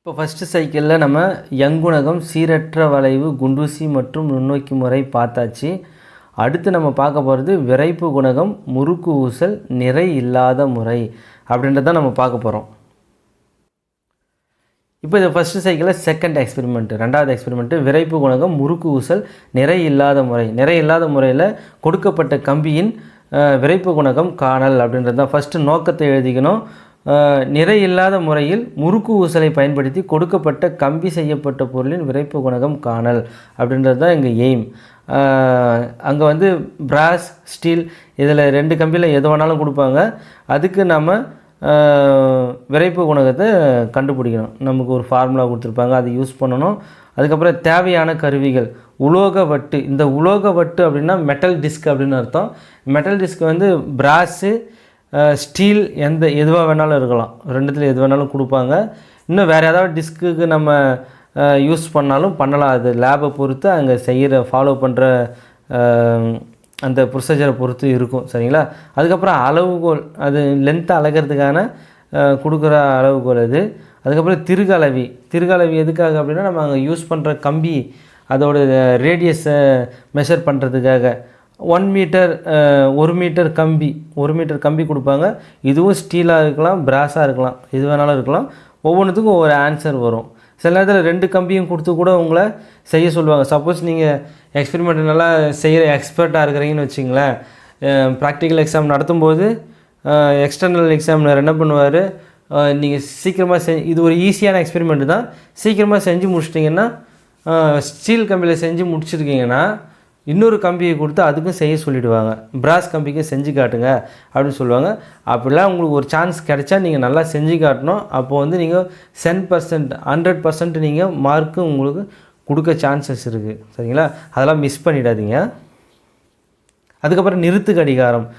இப்போ ஃபஸ்ட்டு சைக்கிளில் நம்ம யங்குணகம், சீரற்ற வளைவு, குண்டூசி மற்றும் நுண்ணோக்கி முறை பார்த்தாச்சு. அடுத்து நம்ம பார்க்க போகிறது விறைப்பு குணகம், முறுக்கு ஊசல், நிறை இல்லாத முறை அப்படின்றத நம்ம பார்க்க போகிறோம். இப்போ இது ஃபஸ்ட்டு சைக்கிளில் செகண்ட் எக்ஸ்பெரிமெண்ட்டு, ரெண்டாவது எக்ஸ்பெரிமெண்ட்டு விறைப்பு குணகம், முறுக்கு ஊசல், நிறை இல்லாத முறை. நிறை இல்லாத முறையில் கொடுக்கப்பட்ட கம்பியின் விறைப்பு குணகம் காணல் அப்படின்றது தான். ஃபஸ்ட்டு நோக்கத்தை எழுதிக்கணும். நிறை இல்லாத முறையில் முறுக்கு ஊசலை பயன்படுத்தி கொடுக்கப்பட்ட கம்பி செய்யப்பட்ட பொருளின் விறைப்பு குணகம் காணல் அப்படின்றது தான் எங்கள் எய்ம். அங்கே பிராஸ், ஸ்டீல் இதில் 2 கம்பியில் எது வேணாலும் கொடுப்பாங்க. அதுக்கு நம்ம விறைப்பு குணகத்தை கண்டுபிடிக்கணும். நமக்கு ஒரு ஃபார்முலா கொடுத்துருப்பாங்க, அதை யூஸ் பண்ணணும். அதுக்கப்புறம் தேவையான கருவிகள் உலோக வட்டு. இந்த உலோக வட்டு அப்படின்னா மெட்டல் டிஸ்க் அப்படின்னு அர்த்தம். மெட்டல் டிஸ்க் பிராஸு, ஸ்டீல் எதுவாக வேணாலும் இருக்கலாம், ரெண்டுத்தில் எது வேணாலும் கொடுப்பாங்க. இன்னும் வேறு ஏதாவது டிஸ்க்குக்கு நம்ம யூஸ் பண்ணாலும் பண்ணலாம். அது லேபை பொறுத்து அங்கே ஃபாலோ பண்ணுற அந்த ப்ரொசீஜரை பொறுத்து இருக்கும். சரிங்களா? அதுக்கப்புறம் அளவுகோல், அது லென்த்தை அளக்கிறதுக்கான கொடுக்குற அளவுகோல் அது. அதுக்கப்புறம் திருகலவி எதுக்காக அப்படின்னா நம்ம அங்கே யூஸ் பண்ணுற கம்பி அதோட ரேடியஸை மெஷர் பண்ணுறதுக்காக. 1 மீட்டர் 1 மீட்டர் கம்பி கொடுப்பாங்க. இதுவும் ஸ்டீலாக இருக்கலாம், பிராஸாக இருக்கலாம், எது வேணாலும் இருக்கலாம். ஒவ்வொன்றுத்துக்கும் ஒவ்வொரு ஆன்சர் வரும். சில நேரத்தில் 2 கம்பியும் கொடுத்து கூட உங்களை செய்ய சொல்லுவாங்க. சப்போஸ் நீங்கள் எக்ஸ்பெரிமெண்ட் நல்லா செய்கிற எக்ஸ்பர்ட்டாக இருக்கிறீங்கன்னு வச்சிங்களேன், ப்ராக்டிக்கல் எக்ஸாம் நடத்தும்போது எக்ஸ்டர்னல் எக்ஸாமினர் என்ன பண்ணுவார், நீங்கள் சீக்கிரமாக இது ஒரு ஈஸியான எக்ஸ்பெரிமெண்ட்டு தான், சீக்கிரமாக செஞ்சு முடிச்சிட்டிங்கன்னா, ஸ்டீல் கம்பியில் செஞ்சு முடிச்சிருக்கீங்கன்னா இன்னொரு கம்பியை கொடுத்து அதுக்கும் செய்ய சொல்லிவிடுவாங்க. பிராஸ் கம்பிக்கும் செஞ்சு காட்டுங்க அப்படின்னு சொல்லுவாங்க. அப்படிலாம் உங்களுக்கு ஒரு சான்ஸ் கிடைச்சா நீங்கள் நல்லா செஞ்சு காட்டணும். அப்போது நீங்கள் 10%, 100% நீங்கள் மார்க்கு உங்களுக்கு கொடுக்க சான்சஸ் இருக்குது. சரிங்களா? அதெல்லாம் மிஸ் பண்ணிடாதீங்க. அதுக்கப்புறம் நிறுத்து கடிகாரம்,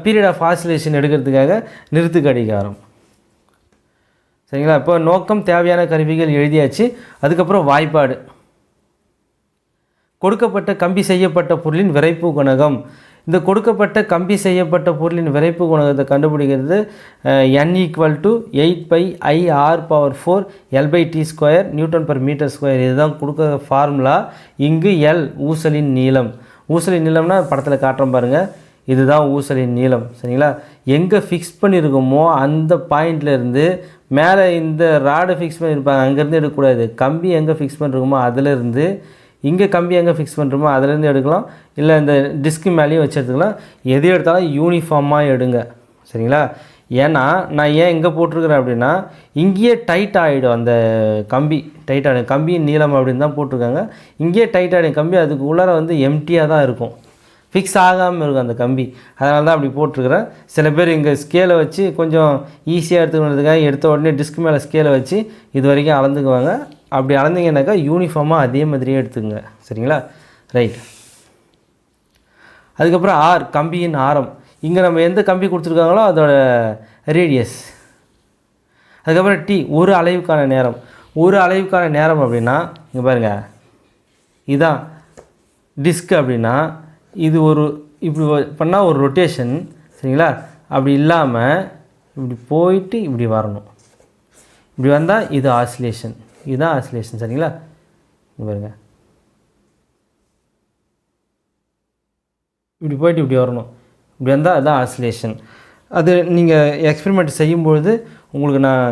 பீரியட் ஆஃப் ஆசிலேஷன் எடுக்கிறதுக்காக நிறுத்து கடிகாரம். சரிங்களா? இப்போ நோக்கம், தேவையான கருவிகள் எழுதியாச்சு. அதுக்கப்புறம் வாய்ப்பாடு. கொடுக்கப்பட்ட கம்பி செய்யப்பட்ட பொருளின் விறைப்பு குணகம். இந்த கொடுக்கப்பட்ட கம்பி செய்யப்பட்ட பொருளின் விறைப்பு குணகத்தை கண்டுபிடிக்கிறது n = 8πIr⁴ L/t² Nm/m². இதுதான் கொடுக்குற ஃபார்முலா. இங்கு L ஊசலின் நீளம். ஊசலின் நீளம்னா படத்தில் காட்டுறோம் பாருங்கள், இதுதான் ஊசலின் நீளம். சரிங்களா? எங்கே ஃபிக்ஸ் பண்ணியிருக்கோமோ அந்த பாயிண்ட்லேருந்து மேலே இந்த ராடை ஃபிக்ஸ் பண்ணியிருப்பாங்க, அங்கேருந்து எடுக்கக்கூடாது. கம்பி எங்கே ஃபிக்ஸ் பண்ணிருக்கோமோ அதிலேருந்து இங்கே கம்பி எங்கே ஃபிக்ஸ் பண்ணுறோமோ அதுலேருந்து எடுக்கலாம், இல்லை இந்த டிஸ்க்கு மேலேயும் வச்சு எடுத்துக்கலாம். எது எடுத்தாலும் யூனிஃபார்மாக எடுங்க. சரிங்களா? ஏன்னா நான் ஏன் இங்கே போட்டிருக்கிறேன் அப்படின்னா, இங்கேயே டைட் ஆகிடும் அந்த கம்பி, டைட் ஆகிடும். கம்பியின் நீளம் அப்படின்னு தான் போட்டிருக்காங்க. இங்கேயே டைட் ஆகிடும் கம்பி. அதுக்கு உள்ளார எம்டியாக தான் இருக்கும், ஃபிக்ஸ் ஆகாமல் இருக்கும் அந்த கம்பி. அதனால தான் அப்படி போட்டிருக்கிறேன். சில பேர் இங்கே ஸ்கேலை வச்சு கொஞ்சம் ஈஸியாக எடுத்துக்கிறதுக்காக எடுத்த உடனே டிஸ்க் மேலே ஸ்கேலை வச்சு இது வரைக்கும் அளந்துக்குவாங்க. அப்படி அளந்தீங்கன்னாக்கா யூனிஃபார்மாக அதே மாதிரியே எடுத்துங்க. சரிங்களா? ரைட். அதுக்கப்புறம் ஆர், கம்பியின் ஆரம். இங்கே நம்ம எந்த கம்பி கொடுத்துருக்காங்களோ அதோட ரேடியஸ். அதுக்கப்புறம் டி, ஒரு அலைவுக்கான நேரம். ஒரு அலைவுக்கான நேரம் அப்படின்னா இங்கே பாருங்கள், இதுதான் டிஸ்க் அப்படின்னா இது இப்படி பண்ணால் ஒரு ரொட்டேஷன். சரிங்களா? அப்படி இல்லாமல் இப்படி போயிட்டு இப்படி வரணும். இப்படி வந்தால் இது ஆசிலேஷன், இதுதான் ஆசிலேஷன். சரிங்களா? இங்கே பாருங்கள், இப்படி போயிட்டு இப்படி வரணும். இப்படி வந்தால் அதுதான் ஆசிலேஷன். அது நீங்கள் எக்ஸ்பெரிமெண்ட் செய்யும்பொழுது உங்களுக்கு நான்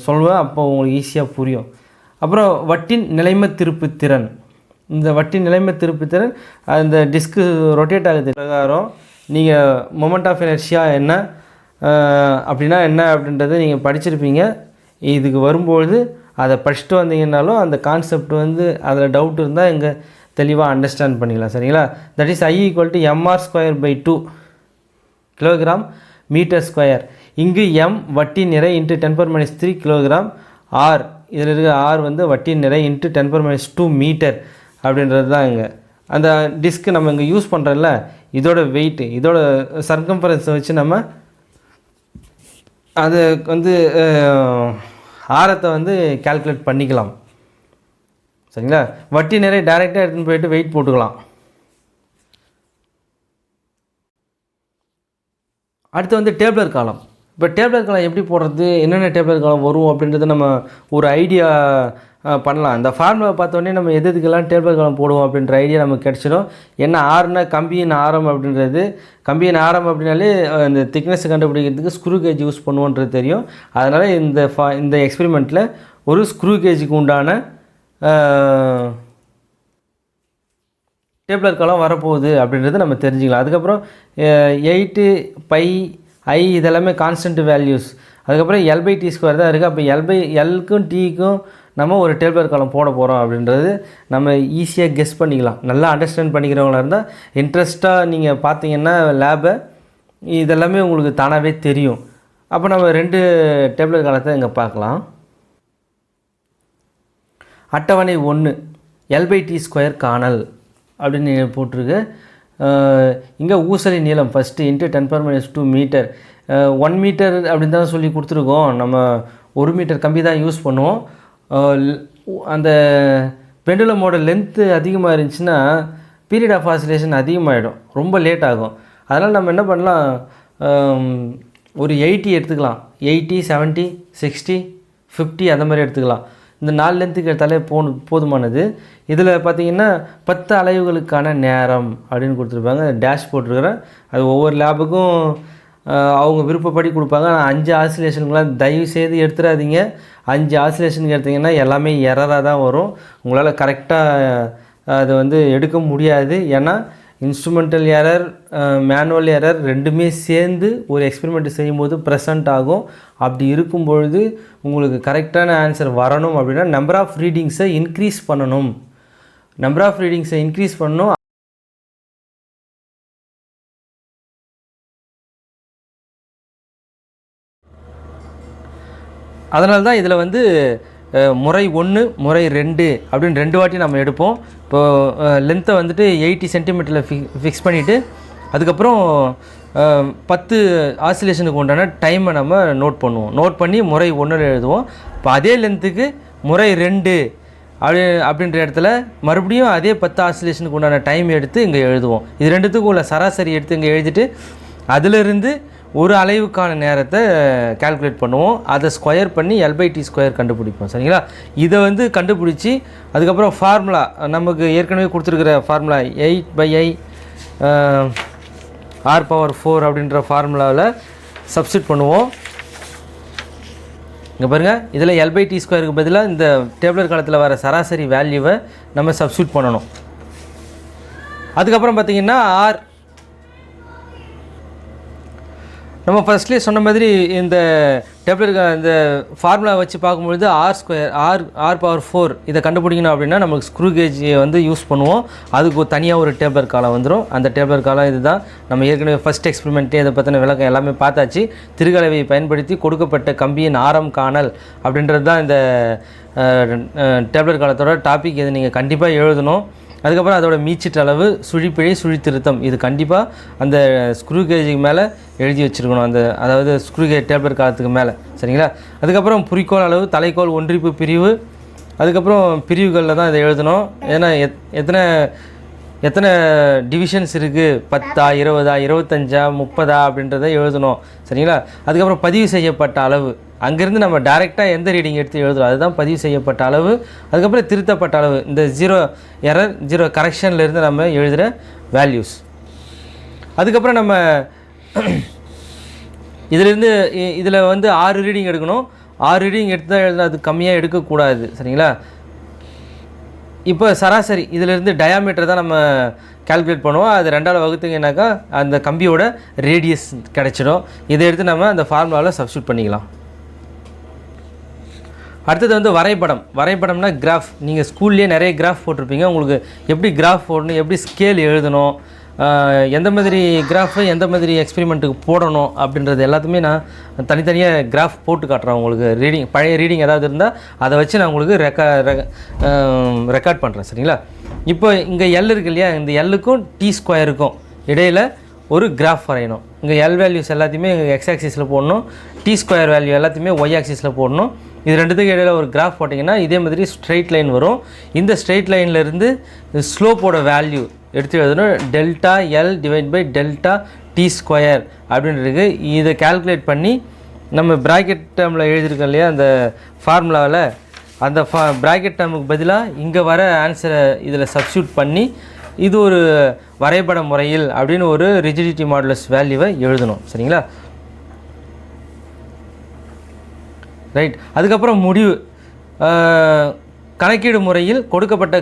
சொல்வேன், அப்போ உங்களுக்கு ஈஸியாக புரியும். அப்புறம் வட்டின் நிலைம திருப்பு திறன். இந்த வட்டின் நிலைம திருப்பு திறன் அந்த டிஸ்க்கு ரொட்டேட் ஆகுது பிரகாரம் நீங்கள் மொமெண்ட் ஆஃப் இனர்ஷியா என்ன அப்படின்னா என்ன அப்படின்றத நீங்கள் படிச்சிருப்பீங்க. இதுக்கு வரும்பொழுது அதை படிச்சுட்டு வந்தீங்கன்னாலும் அந்த கான்செப்ட் அதில் டவுட் இருந்தால் இங்கே தெளிவாக அண்டர்ஸ்டாண்ட் பண்ணிக்கலாம். சரிங்களா? That is I = mr²/2 kg/m². இங்கு m வட்டி நிறை × 10⁻³ kg, r இதில் இருக்கிற r வட்டி நிறை × 10⁻² மீட்டர் அப்படின்றது தான். இங்கே அந்த டிஸ்க்கு நம்ம இங்கே யூஸ் பண்ணுறோம்ல, இதோட வெயிட்டு, இதோட சர்க்கம்ஃபரன்ஸை வச்சு நம்ம அது ஆரத்தை கால்குலேட் பண்ணிக்கலாம். சரிங்களா? வட்டி நிறைய டைரெக்டாக எடுத்துன்னு போயிட்டு வெயிட் போட்டுக்கலாம். அடுத்து டேப்லர் காலம். இப்போ டேப்லெட் காலம் எப்படி போடுறது, என்னென்ன டேப்லெட் காலம் வரும் அப்படின்றத நம்ம ஒரு ஐடியா பண்ணலாம். இந்த ஃபார்முலா பார்த்தோன்னே நம்ம எதுக்கெல்லாம் டேப்லெட் காலம் போடுவோம் அப்படின்ற ஐடியா நமக்கு கிடச்சிடும். என்ன ஆறுனா கம்பியின் ஆரம் அப்படின்றது, கம்பியின் ஆரம் அப்படின்னாலே இந்த திக்னஸ் கண்டுபிடிக்கிறதுக்கு ஸ்க்ரூ கேஜ் யூஸ் பண்ணுவோன்றது தெரியும். அதனால் இந்த எக்ஸ்பெரிமெண்ட்டில் ஒரு ஸ்க்ரூ கேஜுக்கு உண்டான டேப்லெட் காலம் வரப்போகுது அப்படின்றத நம்ம தெரிஞ்சுக்கலாம். அதுக்கப்புறம் 8 π I இதெல்லாமே கான்ஸ்டன்ட் வேல்யூஸ். அதுக்கப்புறம் L/T² தான் இருக்குது. அப்போ Lக்கும் Tக்கும் நம்ம ஒரு டேப்லெட் காலம் போட போகிறோம் அப்படின்றது நம்ம ஈஸியாக கெஸ் பண்ணிக்கலாம். நல்லா அண்டர்ஸ்டாண்ட் பண்ணிக்கிறவங்களா இருந்தால் இன்ட்ரெஸ்ட்டாக நீங்கள் பார்த்தீங்கன்னா லேபை இதெல்லாமே உங்களுக்கு தானாகவே தெரியும். அப்போ நம்ம 2 டேப்லெட் காலத்தை இங்கே பார்க்கலாம். அட்டவணை 1 L/T² காணல் அப்படின்னு போட்டிருக்கு. இங்கே ஊசலி நீளம் ஃபஸ்ட்டு × 10⁻² மீட்டர், 1 மீட்டர் அப்படின்னு தான் சொல்லி கொடுத்துருக்கோம். நம்ம 1 மீட்டர் கம்பி தான் யூஸ் பண்ணுவோம். அந்த பெண்டுலமோட லென்த்து அதிகமாக இருந்துச்சுன்னா பீரியட் ஆஃப் ஆசிலேஷன் அதிகமாகிடும், ரொம்ப லேட் ஆகும். அதனால் நம்ம என்ன பண்ணலாம், ஒரு 80 எடுத்துக்கலாம். 80, 70, 60, 50 அந்த மாதிரி எடுத்துக்கலாம். இந்த 4 லென்த்துக்கு எடுத்தாலே போதுமானது. இதில் பார்த்திங்கன்னா 10 அலைவுகளுக்கான நேரம் அப்படின்னு கொடுத்துருப்பாங்க. டேஷ் போட்டிருக்கிறேன். அது ஒவ்வொரு லேபுக்கும் அவங்க விருப்பப்படி கொடுப்பாங்க. ஆனால் 5 ஆசிலேஷனுக்குலாம் தயவு செய்து எடுத்துடாதீங்க. 5 ஆசிலேஷனுக்கு எடுத்திங்கன்னா எல்லாமே எரராக தான் வரும். உங்களால் கரெக்டாக அது எடுக்க முடியாது. ஏன்னா இன்ஸ்ட்ருமெண்டல் எரர், மேனுவல் எரர் ரெண்டுமே சேர்ந்து ஒரு எக்ஸ்பெரிமெண்ட் செய்யும்போது ப்ரெசண்ட் ஆகும். அப்படி இருக்கும் பொழுது உங்களுக்கு கரெக்டான ஆன்சர் வரணும் அப்படின்னா நம்பர் ஆஃப் ரீடிங்ஸை இன்க்ரீஸ் பண்ணணும். அதனால தான் இதில் முறை 1 முறை 2 அப்படின்னு 2 வாட்டி நம்ம எடுப்போம். இப்போது லென்த்தை 80 சென்டிமீட்டரில் ஃபிக்ஸ் பண்ணிவிட்டு அதுக்கப்புறம் 10 ஆசிலேஷனுக்கு உண்டான டைமை நம்ம நோட் பண்ணுவோம். நோட் பண்ணி முறை 1 எழுதுவோம். இப்போ அதே லென்த்துக்கு முறை 2 அப்படின்ற இடத்துல மறுபடியும் அதே 10 ஆசிலேஷனுக்கு உண்டான டைம் எடுத்து இங்கே எழுதுவோம். இது ரெண்டுத்துக்கும் உள்ள சராசரி எடுத்து இங்கே எழுதிட்டு அதிலிருந்து ஒரு அலைவுக்கான நேரத்தை கால்குலேட் பண்ணுவோம். அதை ஸ்கொயர் பண்ணி L/T² கண்டுபிடிப்போம். சரிங்களா? இதை கண்டுபிடிச்சி அதுக்கப்புறம் ஃபார்முலா நமக்கு ஏற்கனவே கொடுத்துருக்கிற ஃபார்முலா 8/I R⁴ அப்படின்ற ஃபார்முலாவில் சப்ஸ்டிட் பண்ணுவோம். இங்கே பாருங்கள், இதில் L/T² பதிலாக இந்த டேப்லெட் காலத்தில் வர சராசரி வேல்யூவை நம்ம சப்ஸ்டிட் பண்ணணும். அதுக்கப்புறம் பார்த்திங்கன்னா நம்ம ஃபஸ்ட்லேயே சொன்ன மாதிரி இந்த டேப்லெட் இந்த ஃபார்முலா வச்சு பார்க்கும்பொழுது R⁴ இதை கண்டுபிடிக்கணும் அப்படின்னா நமக்கு ஸ்க்ரூ கேஜ் யூஸ் பண்ணுவோம். அதுக்கு தனியாக ஒரு டேப்லெட் காலம் வந்துடும். அந்த டேப்லெட் காலம் இதுதான். நம்ம ஏற்கனவே ஃபஸ்ட் எக்ஸ்பெரிமெண்ட்டே இதை பற்றின விளக்கம் எல்லாமே பார்த்தாச்சு. திருகலவையை பயன்படுத்தி கொடுக்கப்பட்ட கம்பியின் ஆரம் காணல் அப்படின்றது தான் இந்த டேப்லெட் காலத்தோட டாபிக். இதை நீங்கள் கண்டிப்பாக எழுதணும். அதுக்கப்புறம் அதோட மீச்சிட்டு அளவு, சுழிப்பிழை, சுழித்திருத்தம் இது கண்டிப்பாக அந்த ஸ்க்ரூ கேஜுக்கு மேலே எழுதி வச்சுருக்கணும். அதாவது ஸ்க்ரூ கேஜ் டேப்லெட் காலத்துக்கு மேலே. சரிங்களா? அதுக்கப்புறம் குறிக்கோள் அளவு, தலைக்கோள், ஒன்றிப்பு பிரிவு, அதுக்கப்புறம் பிரிவுகளில் தான் இதை எழுதணும். ஏன்னா எத்தனை டிவிஷன்ஸ் இருக்குது, 10, 20, 25, 30 அப்படின்றத எழுதணும். சரிங்களா? அதுக்கப்புறம் பதிவு செய்யப்பட்ட அளவு, அங்கேருந்து நம்ம டைரெக்டாக எந்த ரீடிங் எடுத்து எழுதுகிறோம் அதுதான் பதிவு செய்யப்பட்ட அளவு. அதுக்கப்புறம் திருத்தப்பட்ட அளவு, இந்த 0 எரர் 0 கரெக்ஷன்லேருந்து நம்ம எழுதுகிற வேல்யூஸ். அதுக்கப்புறம் நம்ம இதில் 6 ரீடிங் எடுக்கணும். 6 ரீடிங் எடுத்து தான் எழுதணும். அது கம்மியாக எடுக்கக்கூடாது. சரிங்களா? இப்போ சராசரி இதிலேருந்து டயாமீட்டர் தான் நம்ம கால்குலேட் பண்ணுவோம். அது 2ஆல் வகுத்துங்கனாக்கா அந்த கம்பியோட ரேடியஸ் கிடச்சிடும். இதை எடுத்து நம்ம அந்த ஃபார்முலாவில் சப்ஸ்டியூட் பண்ணிக்கலாம். அடுத்தது வரைபடம்னா கிராஃப். நீங்கள் ஸ்கூல்லேயே நிறைய கிராஃப் போட்டிருப்பீங்க. உங்களுக்கு எப்படி கிராஃப் போடணும், எப்படி ஸ்கேல் எழுதணும், எந்த மாதிரி கிராஃபு எந்த மாதிரி எக்ஸ்பெரிமெண்ட்டுக்கு போடணும் அப்படின்றது எல்லாத்துமே நான் தனித்தனியாக கிராஃப் போட்டு காட்டுறேன். உங்களுக்கு பழைய ரீடிங் ஏதாவது இருந்தால் அதை வச்சு நான் உங்களுக்கு ரெக்கார்ட் பண்ணுறேன். சரிங்களா? இப்போ இங்கே L இருக்கு இல்லையா, இந்த Lக்கும் T² இடையில் ஒரு கிராஃப் வரையணும். இங்கே L வேல்யூஸ் எல்லாத்தையுமே எக்ஸ் ஆக்சிஸில் போடணும், T² வேல்யூ எல்லாத்தையுமே ஒய் ஆக்சிஸில் போடணும். இது ரெண்டுத்துக்கு இடையில் ஒரு கிராஃப் போட்டிங்கன்னா இதே மாதிரி ஸ்ட்ரெயிட் லைன் வரும். இந்த ஸ்ட்ரெயிட் லைன்லேருந்து ஸ்லோப்போட வேல்யூ எடுத்து எழுதணும். ∆L / ∆T² அப்படின்றது இதை கால்குலேட் பண்ணி நம்ம ப்ராக்கெட் டேர்மில் எழுதியிருக்கோம் இல்லையா அந்த ஃபார்முலாவில், அந்த ப்ராக்கெட் டேர்முக்கு பதிலாக இங்கே வர ஆன்சரை இதில் சப்ஸ்டியூட் பண்ணி இது ஒரு வரைபட முறையில் அப்படின்னு ஒரு ரிஜிடிட்டி மாடுலஸ் வேல்யூவை எழுதணும். சரிங்களா? ரைட். அதுக்கப்புறம் முடிவு. கணக்கீடு முறையில் கொடுக்கப்பட்ட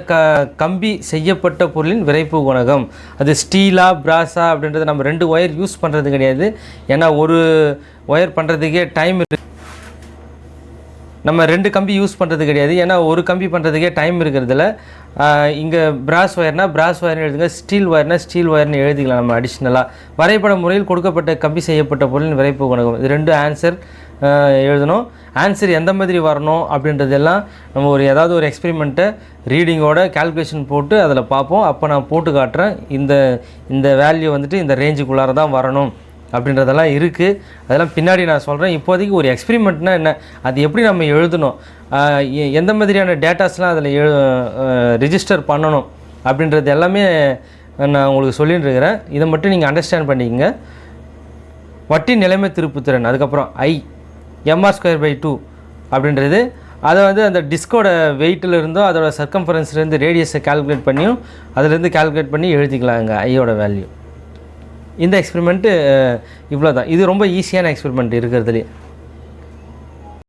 கம்பி செய்யப்பட்ட பொருளின் விறைப்பு குணகம், அது ஸ்டீலா பிராஸா அப்படின்றத நம்ம 2 ஒயர் யூஸ் பண்ணுறது கிடையாது. ஏன்னா ஒரு ஒயர் பண்ணுறதுக்கே டைம் இருக்குது. நம்ம 2 கம்பி யூஸ் பண்ணுறது கிடையாது, ஏன்னா ஒரு கம்பி பண்ணுறதுக்கே டைம் இருக்கிறதுல இங்கே பிராஸ் ஒயர்னால் பிராஸ் ஒயர்னு எழுதுங்க, ஸ்டீல் ஒயர்னால் ஸ்டீல் ஒயர்னு எழுதிக்கலாம். நம்ம அடிஷ்னலாக வரைபட முறையில் கொடுக்கப்பட்ட கம்பி செய்யப்பட்ட பொருளின் விறைப்பு குணகம், இது 2 ஆன்சர் எழுதணும். ஆன்சர் எந்த மாதிரி வரணும் அப்படின்றதெல்லாம் நம்ம ஏதாவது ஒரு எக்ஸ்பெரிமெண்ட்டை ரீடிங்கோட கால்குலேஷன் போட்டு அதில் பார்ப்போம். அப்போ நான் போட்டு காட்டுறேன் இந்த வேல்யூ வந்துட்டு இந்த ரேஞ்சுக்குள்ளார தான் வரணும் அப்படின்றதெல்லாம் இருக்குது. அதெல்லாம் பின்னாடி நான் சொல்கிறேன். இப்போதைக்கு ஒரு எக்ஸ்பெரிமெண்ட்னா என்ன, அது எப்படி நம்ம எழுதணும், எந்த மாதிரியான டேட்டாஸ்லாம் அதில் ரிஜிஸ்டர் பண்ணணும் அப்படின்றது எல்லாமே நான் உங்களுக்கு சொல்லிட்டு இருக்கிறேன். இதை மட்டும் நீங்கள் அண்டர்ஸ்டாண்ட் பண்ணிக்கங்க. வட்டி நிலைமை திருப்புத்திறன், அதுக்கப்புறம் mr²/2 அப்படின்றது, அதை அந்த டிஸ்கோட வெயிட்டில் இருந்தோ அதோட சர்க்கம்ஃபரன்ஸ்லேருந்து ரேடியஸை கால்குலேட் பண்ணியும் அதிலேருந்து கால்குலேட் பண்ணி எழுதிக்கலாங்க ஐயோட வேல்யூ. இந்த எக்ஸ்பெரிமெண்ட்டு இவ்வளோ தான். இது ரொம்ப ஈஸியான எக்ஸ்பெரிமெண்ட் இருக்கிறதுலே.